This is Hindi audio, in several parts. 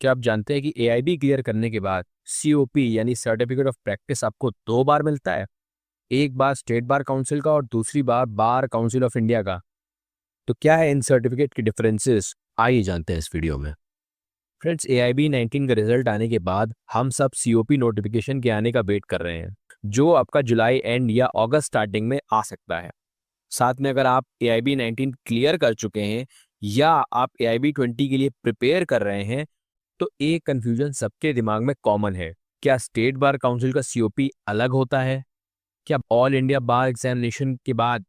क्या आप जानते हैं कि एआईबी क्लियर करने के बाद सीओपी यानी सर्टिफिकेट ऑफ प्रैक्टिस आपको 2 बार मिलता है। एक बार स्टेट बार काउंसिल का और दूसरी बार बार काउंसिल ऑफ इंडिया का। तो क्या है इन सर्टिफिकेट के डिफरेंसेस, आइए जानते हैं इस वीडियो में। फ्रेंड्स, एआईबी 19 का रिजल्ट आने के बाद हम सब सीओपी नोटिफिकेशन के आने का वेट कर रहे हैं, जो आपका जुलाई एंड या अगस्त स्टार्टिंग में आ सकता है। साथ में अगर आप एआईबी 19 क्लियर कर चुके हैं या आप एआईबी 20 के लिए प्रिपेयर कर रहे हैं, तो एक कंफ्यूजन सबके दिमाग में कॉमन है। क्या स्टेट बार काउंसिल का सीओपी अलग होता है? क्या ऑल इंडिया बार एग्जामिनेशन के बाद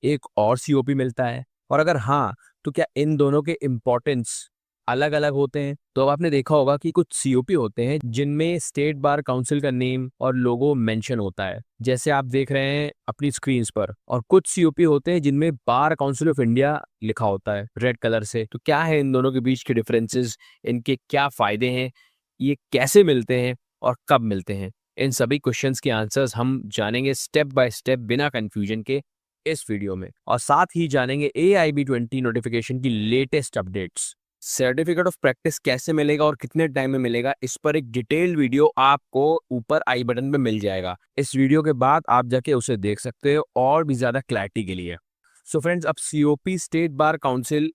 एक और सीओपी मिलता है? और अगर हाँ, तो क्या इन दोनों के इम्पोर्टेंस अलग अलग होते हैं? तो अब आपने देखा होगा कि कुछ सीओपी होते हैं जिनमें स्टेट बार काउंसिल का नेम और लोगो मेंशन होता है, जैसे आप देख रहे हैं अपनी स्क्रीन पर। और कुछ सीओपी होते हैं जिनमें बार काउंसिल ऑफ इंडिया लिखा होता है रेड कलर से। तो क्या है इन दोनों के बीच के डिफरेंसेस, इनके क्या फायदे हैं, ये कैसे मिलते हैं और कब मिलते हैं? इन सभी क्वेश्चंस के आंसर्स हम जानेंगे स्टेप बाय स्टेप बिना कंफ्यूजन के इस वीडियो में। और साथ ही जानेंगे AIB 20 नोटिफिकेशन की latest updates. Certificate of practice कैसे मिलेगा और कितने टाइम में मिलेगा, इस पर एक डिटेल्ड वीडियो आपको ऊपर आई बटन में मिल जाएगा। इस वीडियो के बाद आप जाके उसे देख सकते हो और भी ज्यादा क्लैरिटी के लिए। सो फ्रेंड्स, अब COP state bar council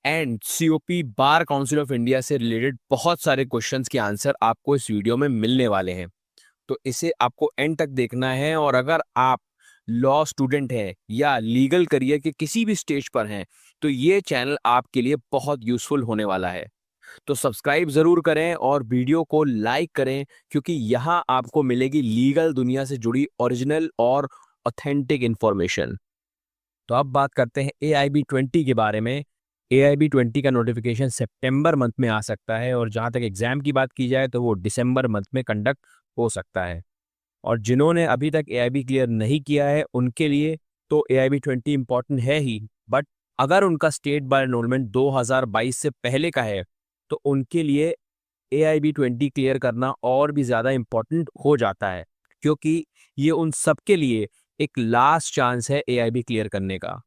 and COP bar council of India से रिलेटेड बहुत सारे क्वेश्चंस के आंसर आपको इस वीडियो में मिलने वाले हैं। तो इसे आपको एंड तक देखना है। और अगर आप लॉ स्टूडेंट हैं या लीगल करियर के किसी भी स्टेज पर हैं, तो ये चैनल आपके लिए बहुत यूजफुल होने वाला है। तो सब्सक्राइब जरूर करें और वीडियो को लाइक करें, क्योंकि यहाँ आपको मिलेगी लीगल दुनिया से जुड़ी ओरिजिनल और ऑथेंटिक इंफॉर्मेशन। तो अब बात करते हैं AIB 20 के बारे में। AIB 20 का नोटिफिकेशन सितंबर मंथ में आ सकता है, और जहाँ तक एग्जाम की बात की जाए तो वो दिसंबर मंथ में कंडक्ट हो सकता है। और जिन्होंने अभी तक AIB क्लियर नहीं किया है उनके लिए तो AIB 20 इम्पॉर्टेंट है ही, बट अगर उनका स्टेट बार एनरोलमेंट 2022 से पहले का है तो उनके लिए AIB 20 क्लियर करना और भी ज़्यादा इम्पॉर्टेंट हो जाता है, क्योंकि ये उन सबके लिए एक लास्ट चांस है AIB क्लियर करने का।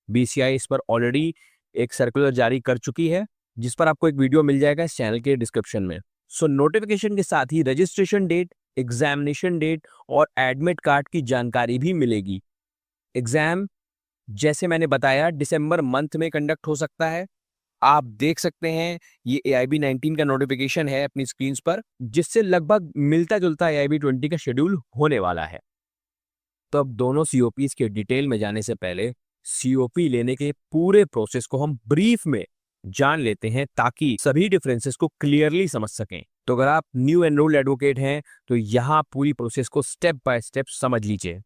BCI इस पर ऑलरेडी एक सर्कुलर जारी कर चुकी है, जिस पर आपको एक वीडियो मिल जाएगा इस चैनल के डिस्क्रिप्शन में। सो नोटिफिकेशन के साथ ही रजिस्ट्रेशन डेट, एग्जामिनेशन डेट और एडमिट कार्ड की जानकारी भी मिलेगी। एग्जाम, जैसे मैंने बताया, दिसंबर मंथ में कंडक्ट हो सकता है। आप देख सकते हैं ये AIB 19 का नोटिफिकेशन है अपनी स्क्रीन पर, जिससे लगभग मिलता जुलता AIB 20 का शेड्यूल होने वाला है। तो अब दोनों सीओपीज के डिटेल में जाने से पहले सीओपी लेने के पूरे प्रोसेस को हम ब्रीफ में जान लेते हैं, ताकि सभी डिफरेंसेस को क्लियरली समझ सकें। तो अगर आप न्यू एनरोल्ड एडवोकेट हैं तो यहाँ पूरी प्रोसेस को स्टेप बाय स्टेप समझ लीजिए।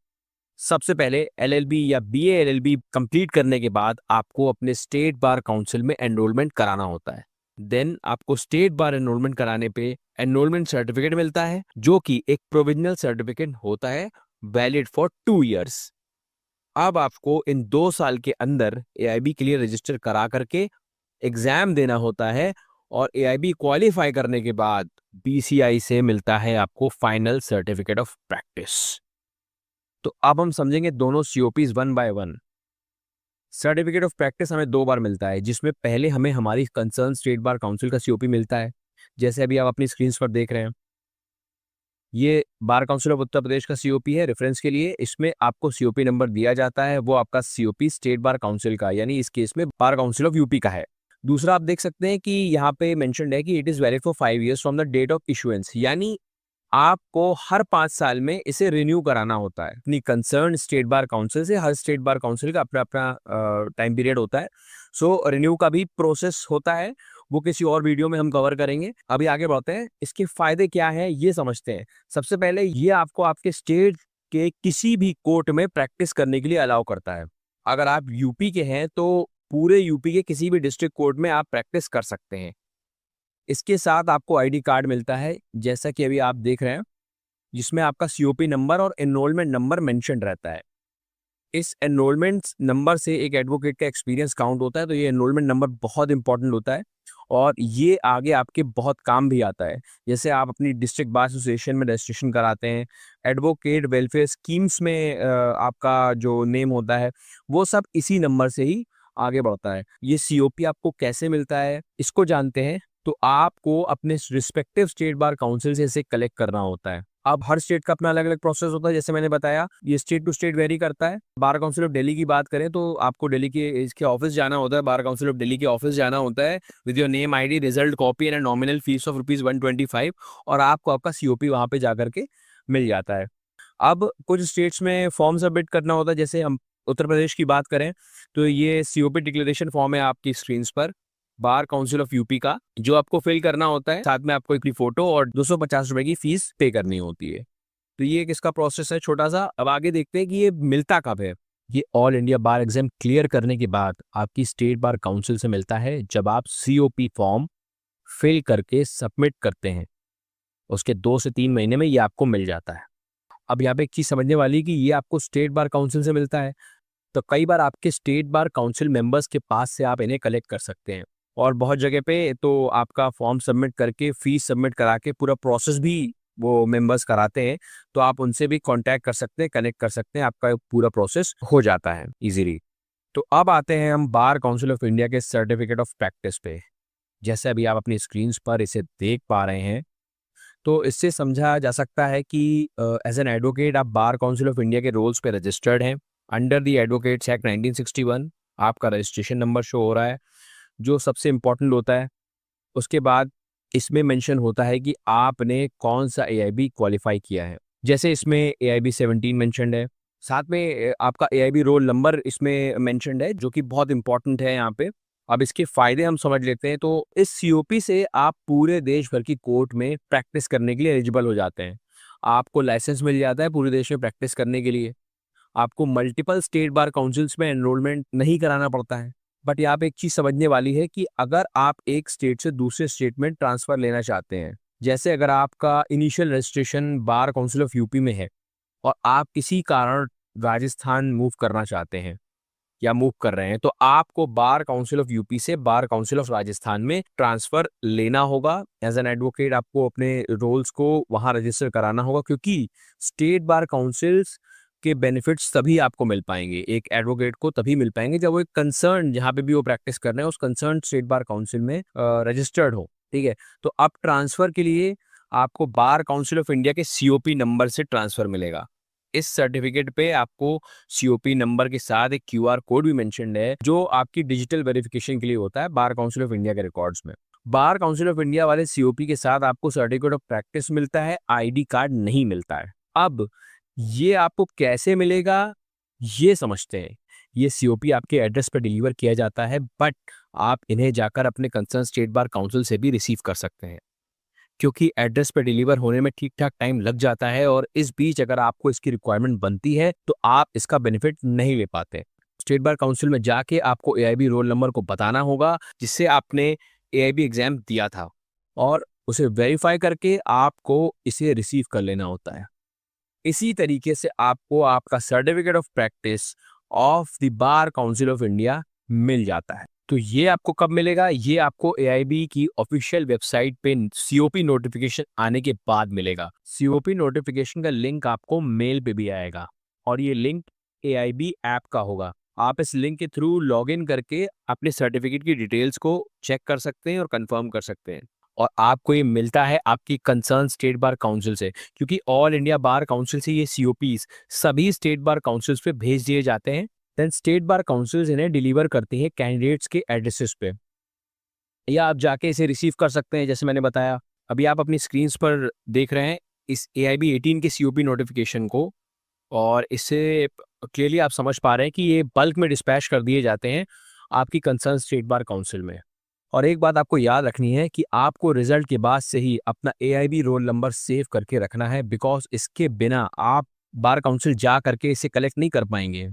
सबसे पहले LLB या BA LLB कंप्लीट करने के बाद आपको अपने स्टेट बार काउंसिल में एनरोलमेंट कराना होता है। देन आपको स्टेट बार एनरोलमेंट कराने पे एनरोलमेंट सर्टिफिकेट मिलता है, जो कि एक प्रोविजनल सर्टिफिकेट होता है, वैलिड फॉर 2 इयर्स। अब आपको इन 2 साल के अंदर AIB के लिए रजिस्टर करा करके एग्जाम देना होता है, और AIB क्वालिफाई करने के बाद BCI से मिलता है आपको फाइनल सर्टिफिकेट ऑफ प्रैक्टिस। तो अब हम समझेंगे दोनों COPs one by one. Certificate of practice हमें 2 बार मिलता है, जिसमें पहले हमें हमारी कंसर्न स्टेट बार काउंसिल का सीओपी मिलता है, जैसे अभी आप अपनी स्क्रीन पर देख रहे हैं। ये बार काउंसिल ऑफ उत्तर प्रदेश का सीओपी है। रेफरेंस के लिए इसमें आपको सीओपी नंबर दिया जाता है, वो आपका सीओपी स्टेट बार काउंसिल का, यानी इस केस में बार काउंसिल ऑफ यूपी का है। दूसरा, आप देख सकते हैं कि यहाँ पे मेंशन्ड है कि it is valid for 5 years from the date of issuance, यानी आपको हर 5 साल में इसे रिन्यू कराना होता है अपनी कंसर्न स्टेट बार काउंसिल से। हर स्टेट बार काउंसिल का अपना अपना टाइम पीरियड होता है। सो रिन्यू का भी प्रोसेस होता है, वो किसी और वीडियो में हम कवर करेंगे। अभी आगे बढ़ते हैं, इसके फायदे क्या है ये समझते हैं। सबसे पहले ये आपको आपके स्टेट के किसी भी कोर्ट में प्रैक्टिस करने के लिए अलाउ करता है। अगर आप यूपी के हैं तो पूरे यूपी के किसी भी डिस्ट्रिक्ट कोर्ट में आप प्रैक्टिस कर सकते हैं। इसके साथ आपको आईडी कार्ड मिलता है, जैसा कि अभी आप देख रहे हैं, जिसमें आपका सीओपी नंबर और एनरोलमेंट नंबर मेंशन रहता है। इस एनरोलमेंट नंबर से एक एडवोकेट का एक्सपीरियंस काउंट होता है, तो ये एनरोलमेंट नंबर बहुत इंपॉर्टेंट होता है, और ये आगे आपके बहुत काम भी आता है। जैसे आप अपनी डिस्ट्रिक्ट बार एसोसिएशन में रजिस्ट्रेशन कराते हैं, एडवोकेट वेलफेयर स्कीम्स में आपका जो नेम होता है, वो सब इसी नंबर से ही आगे बढ़ता है। ये सीओपी आपको कैसे मिलता है, इसको जानते हैं। तो आपको अपने रिस्पेक्टिव स्टेट बार काउंसिल से इसे कलेक्ट करना होता है। अब हर स्टेट का अपना अलग अलग प्रोसेस होता है, जैसे मैंने बताया ये स्टेट टू स्टेट वेरी करता है। बार काउंसिल ऑफ दिल्ली की बात करें तो आपको दिल्ली के इसके ऑफिस जाना होता है, बार काउंसिल ऑफ दिल्ली के ऑफिस जाना होता है with your name, ID, result copy and nominal fees of ₹125, और आपको आपका सीओपी वहां पे जाकर के मिल जाता है। अब कुछ स्टेट्स में फॉर्म सबमिट करना होता है, जैसे हम उत्तर प्रदेश की बात करें तो ये सीओपी डिक्लेरेशन फॉर्म है आपकी स्क्रीन पर, बार काउंसिल ऑफ यूपी का, जो आपको फिल करना होता है। साथ में आपको एक फोटो और ₹250 की फीस पे करनी होती है। तो ये एक इसका प्रोसेस है छोटा सा। अब आगे देखते हैं कि ये मिलता कब है। ये ऑल इंडिया बार एग्जाम क्लियर करने के बाद आपकी स्टेट बार काउंसिल से मिलता है, जब आप सीओपी फॉर्म फिल करके सबमिट करते हैं। उसके 2 से 3 महीने में ये आपको मिल जाता है। अब यहाँ पे एक चीज समझने वाली है कि ये आपको स्टेट बार काउंसिल से मिलता है, तो कई बार आपके स्टेट बार काउंसिल मेंबर्स के पास से आप इन्हें कलेक्ट कर सकते हैं। और बहुत जगह पे तो आपका फॉर्म सबमिट करके फीस सबमिट करा के पूरा प्रोसेस भी वो मेंबर्स कराते हैं, तो आप उनसे भी कांटेक्ट कर सकते हैं, कनेक्ट कर सकते हैं, आपका पूरा प्रोसेस हो जाता है इजीली। तो अब आते हैं हम बार काउंसिल ऑफ इंडिया के सर्टिफिकेट ऑफ प्रैक्टिस पे। जैसे अभी आप अपनी स्क्रीन पर इसे देख पा रहे हैं, तो इससे समझा जा सकता है कि एज एन एडवोकेट आप बार काउंसिल ऑफ इंडिया के रोल्स पे रजिस्टर्ड हैं अंडर द एडवोकेट्स एक्ट 1961। आपका रजिस्ट्रेशन नंबर शो हो रहा है, जो सबसे इम्पोर्टेंट होता है। उसके बाद इसमें मेंशन होता है कि आपने कौन सा एआईबी क्वालिफाई किया है। जैसे इसमें एआईबी 17 मेंशन्ड है, साथ में आपका एआईबी रोल नंबर इसमें मेंशन्ड है, जो कि बहुत इंपॉर्टेंट है यहाँ पे। अब इसके फायदे हम समझ लेते हैं। तो इस सीओपी से आप पूरे देश भर की कोर्ट में प्रैक्टिस करने के लिए एलिजिबल हो जाते हैं। आपको लाइसेंस मिल जाता है पूरे देश में प्रैक्टिस करने के लिए। आपको मल्टीपल स्टेट बार काउंसिल्स में एनरोलमेंट नहीं कराना पड़ता है। बट यहाँ पे एक चीज समझने वाली है कि अगर आप एक स्टेट से दूसरे स्टेट में ट्रांसफर लेना चाहते हैं, जैसे अगर आपका initial registration bar council of UP में है और आप किसी कारण राजस्थान मूव करना चाहते हैं या मूव कर रहे हैं, तो आपको बार काउंसिल ऑफ यूपी से बार काउंसिल ऑफ राजस्थान में ट्रांसफर लेना होगा। एज एन एडवोकेट आपको अपने रोल्स को वहां रजिस्टर कराना होगा, क्योंकि स्टेट बार काउंसिल्स के बेनिफिट्स तभी आपको मिल पाएंगे, एक एडवोकेट को तभी मिल पाएंगे जब वो एक कंसर्न, जहां पे भी वो प्रैक्टिस कर रहे हैं, उस कंसर्न स्टेट बार काउंसिल में रजिस्टर्ड हो। ठीक है, तो अब ट्रांसफर के लिए आपको बार काउंसिल ऑफ इंडिया के सीओपी नंबर से ट्रांसफर मिलेगा। इस सर्टिफिकेट पे आपको सीओपी नंबर के साथ एक क्यूआर कोड भी मेंशन्ड है, जो आपकी डिजिटल वेरिफिकेशन के लिए होता है बार काउंसिल ऑफ इंडिया के रिकॉर्ड्स में। बार काउंसिल ऑफ इंडिया वाले सीओपी के साथ आपको सर्टिफिकेट ऑफ प्रैक्टिस मिलता है, आईडी कार्ड नहीं मिलता है। अब ये आपको कैसे मिलेगा, ये समझते हैं। ये सीओपी आपके एड्रेस पर डिलीवर किया जाता है, बट आप इन्हें जाकर अपने कंसर्न स्टेट बार काउंसिल से भी रिसीव कर सकते हैं, क्योंकि एड्रेस पे डिलीवर होने में ठीक ठाक टाइम लग जाता है, और इस बीच अगर आपको इसकी रिक्वायरमेंट बनती है तो आप इसका बेनिफिट नहीं ले पाते। स्टेट बार काउंसिल में जाके आपको एआईबी रोल नंबर को बताना होगा जिससे आपने एआईबी एग्जाम दिया था, और उसे वेरीफाई करके आपको इसे रिसीव कर लेना होता है। इसी तरीके से आपको आपका certificate of practice of the bar council of India मिल जाता है। तो ये आपको कब मिलेगा? ये आपको एआईबी की ऑफिशियल वेबसाइट पे सीओपी नोटिफिकेशन आने के बाद मिलेगा। सीओपी नोटिफिकेशन का लिंक आपको मेल पे भी आएगा, और ये लिंक एआईबी ऐप का होगा। आप इस लिंक के थ्रू लॉगिन करके अपने सर्टिफिकेट की डिटेल्स को चेक कर सकते हैं और कंफर्म कर सकते हैं। और आपको ये मिलता है आपकी कंसर्न स्टेट बार काउंसिल से, क्योंकि ऑल इंडिया बार काउंसिल से ये सीओपीज सभी स्टेट बार काउंसिल्स पे भेज दिए जाते हैं। देन स्टेट बार काउंसिल्स इन्हें डिलीवर करती हैं कैंडिडेट्स के एड्रेसेस पे, या आप जाके इसे रिसीव कर सकते हैं। जैसे मैंने बताया, अभी आप अपनी स्क्रीन पर देख रहे हैं इस AIB 18 के सीओपी नोटिफिकेशन को, और इससे क्लियरली आप समझ पा रहे हैं कि ये बल्क में डिस्पैच कर दिए जाते हैं आपकी कंसर्न स्टेट बार काउंसिल में। और एक बात आपको याद रखनी है कि आपको रिजल्ट के बाद से ही अपना AIB रोल नंबर सेव करके रखना है, बिकॉज इसके बिना आप बार काउंसिल जा करके इसे कलेक्ट नहीं कर पाएंगे,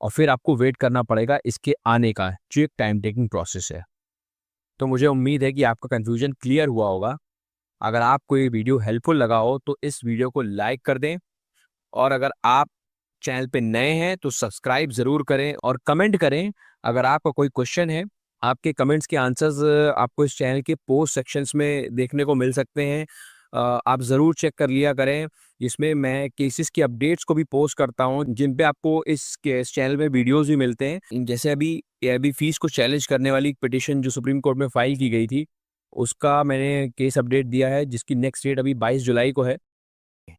और फिर आपको वेट करना पड़ेगा इसके आने का, जो एक टाइम टेकिंग प्रोसेस है। तो मुझे उम्मीद है कि आपका कन्फ्यूजन क्लियर हुआ होगा। अगर आपको ये वीडियो हेल्पफुल लगा हो तो इस वीडियो को लाइक कर दें, और अगर आप चैनल पे नए हैं तो सब्सक्राइब ज़रूर करें और कमेंट करें। अगर आपका कोई क्वेश्चन है, आपके कमेंट्स के आंसर्स आपको इस चैनल के पोस्ट सेक्शंस में देखने को मिल सकते हैं। आप ज़रूर चेक कर लिया करें, जिसमें मैं केसेस की अपडेट्स को भी पोस्ट करता हूं, जिन पे आपको इस चैनल में वीडियोस भी मिलते हैं। जैसे अभी फीस को चैलेंज करने वाली पिटिशन जो सुप्रीम कोर्ट में फाइल की गई थी, उसका मैंने केस अपडेट दिया है, जिसकी नेक्स्ट डेट अभी 22 जुलाई को है।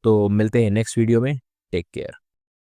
तो मिलते हैं नेक्स्ट वीडियो में। Take care.